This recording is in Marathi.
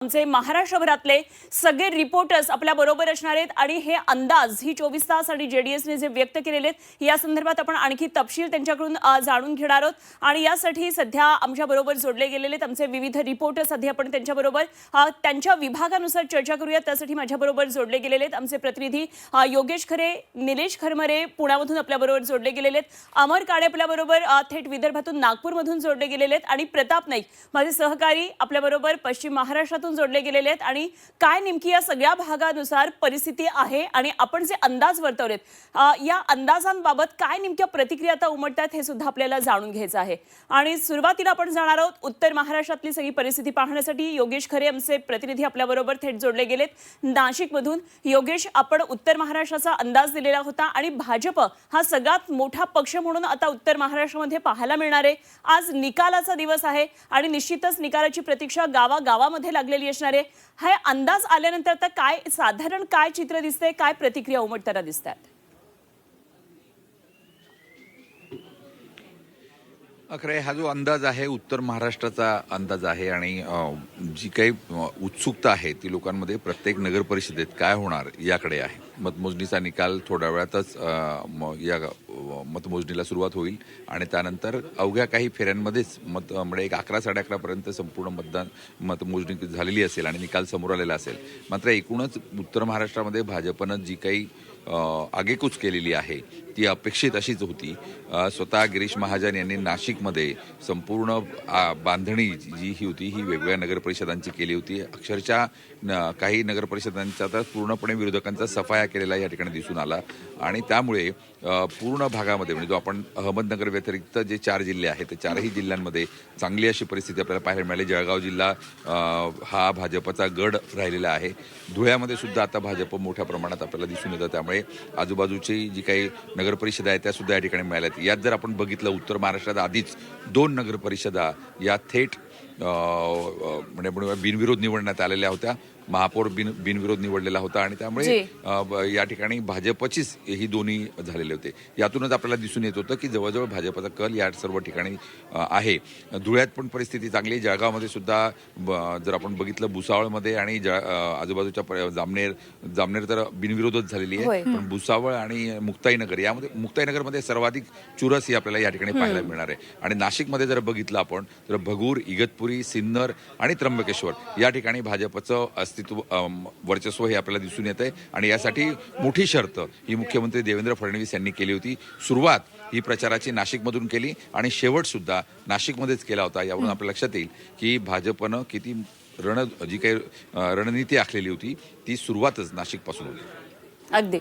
आमचे महाराष्ट्रभरातले सगळे रिपोर्टर्स आपल्या बरोबर असणार आहेत आणि हे अंदाज ही 24 तास आणि जेडीएसने जे व्यक्त केलेले आहेत या संदर्भात आपण आणखी तपशील त्यांच्याकडून जाणून घेणार आहोत आणि यासाठी सध्या आमच्या बरोबर जोडले गेलेले आहेत आमचे विविध रिपोर्टर्स. सध्या आपण त्यांच्या बरोबर त्यांच्या विभागानुसार चर्चा करूया. त्यासाठी माझ्या बरोबर जोडले गेलेले आहेत आमचे प्रतिनिधी योगेश खरे, निलेश खरमरे पुण्यामधून आपल्या बरोबर जोडले गेलेले आहेत, अमर काळे आपल्या बरोबर थेट विदर्भातून नागपूरमधून जोडले गेलेले आहेत आणि प्रताप नाईक माझे सहकारी आपल्या बरोबर पश्चिम महाराष्ट्रातून जोडले गेलेले आहेत. आणि काय नेमकी या सगळ्या भागानुसार परिस्थिती आहे आणि आपण जे अंदाज वर्तवलेत या अंदाजांबाबत काय नेमक्या प्रतिक्रिया आता उमटतात हे सुद्धा आपल्याला जाणून घ्यायचं आहे. आणि सुरुवातीला आपण जाणार आहोत उत्तर महाराष्ट्रातली सगळी परिस्थिती पाहण्यासाठी. योगेश खरे आमचे प्रतिनिधी आपल्या बरोबर थेट जोडले गेलेत नाशिकमधून. योगेश, आपण उत्तर महाराष्ट्राचा अंदाज दिलेला होता आणि भाजप हा सगळ्यात मोठा पक्ष म्हणून आता उत्तर महाराष्ट्रामध्ये पाहायला मिळणार आहे. आज निकालाचा दिवस आहे आणि निश्चितच निकालाची प्रतीक्षा गावागावामध्ये लागलेली असणार आहे. हा अंदाज आल्यानंतर आता काय साधारण काय चित्र दिसतंय, काय प्रतिक्रिया उमटताना दिसतात? खरे हा जो अंदाज आहे उत्तर महाराष्ट्राचा अंदाज आहे आणि जी काही उत्सुकता आहे ती लोकांमध्ये प्रत्येक नगर परिषदेत काय होणार याकडे आहे. मतमोजणीचा निकाल थोड्या वेळातच या मतमोजणीला सुरुवात होईल आणि त्यानंतर अवघ्या काही फेऱ्यांमध्येच म्हणजे 11-11:30 पर्यंत संपूर्ण मतमोजणी झालेली असेल आणि निकाल समोर आलेला असेल. मात्र एकूणच उत्तर महाराष्ट्रामध्ये भाजपनं जी काही आगेकूच केलेली आहे ती अपेक्षित अशीच होती. स्वतः गिरीश महाजन यांनी नाशिकमध्ये संपूर्ण बांधणी जी ही होती ही वेगवेगळ्या नगरपरिषदांची केली होती. अक्षरशः काही नगरपरिषदांचा तर पूर्णपणे विरोधकांचा सफाया केलेला या ठिकाणी दिसून आला आणि त्यामुळे पूर्ण भागामध्ये म्हणजे जो आपण अहमदनगर व्यतिरिक्त जे 4 जिल्हे आहेत ते 4ही जिल्ह्यांमध्ये चांगली अशी परिस्थिती आपल्याला पाहायला मिळाली. जळगाव जिल्हा हा भाजपचा गड राहिलेला आहे. धुळ्यामध्ये सुद्धा आता भाजप मोठ्या प्रमाणात आपल्याला दिसून येतं. त्यामुळे आजूबाजूची जी काही नगरपरिषदा आहेत त्या सुद्धा या ठिकाणी मिळाल्यात. यात जर आपण बघितलं उत्तर महाराष्ट्रात आधीच 2 नगरपरिषदा या थेट म्हणजे बिनविरोध निवडण्यात आलेल्या होत्या. महापौर बिनविरोध निवडलेला होता आणि त्यामुळे या ठिकाणी भाजपचीच ही दोन्ही झालेले होते. यातूनच आपल्याला दिसून येत होतं की जवळजवळ भाजपचा कल या सर्व ठिकाणी आहे. धुळ्यात पण परिस्थिती चांगली आहे. जळगावमध्ये सुद्धा जर आपण बघितलं भुसावळमध्ये आणि आजूबाजूच्या जामनेर तर बिनविरोधच झालेली आहे. पण भुसावळ आणि मुक्ताईनगरमध्ये सर्वाधिक चुरस ही आपल्याला या ठिकाणी पाहायला मिळणार आहे. आणि नाशिकमध्ये जर बघितलं आपण तर भगूर, इगतपुरी, सिन्नर आणि त्र्यंबकेश्वर या ठिकाणी भाजपचं वर्चस्व हे आपल्याला दिसून येत आहे. आणि यासाठी मोठी शर्त ही मुख्यमंत्री देवेंद्र फडणवीस यांनी केली होती. सुरुवात ही प्रचाराची नाशिकमधून केली आणि शेवट सुद्धा नाशिकमध्येच केला होता. यावरून आपल्या लक्षात येईल की भाजपनं किती जी काही रणनीती आखलेली होती ती सुरुवातच नाशिकपासून होती. अगदी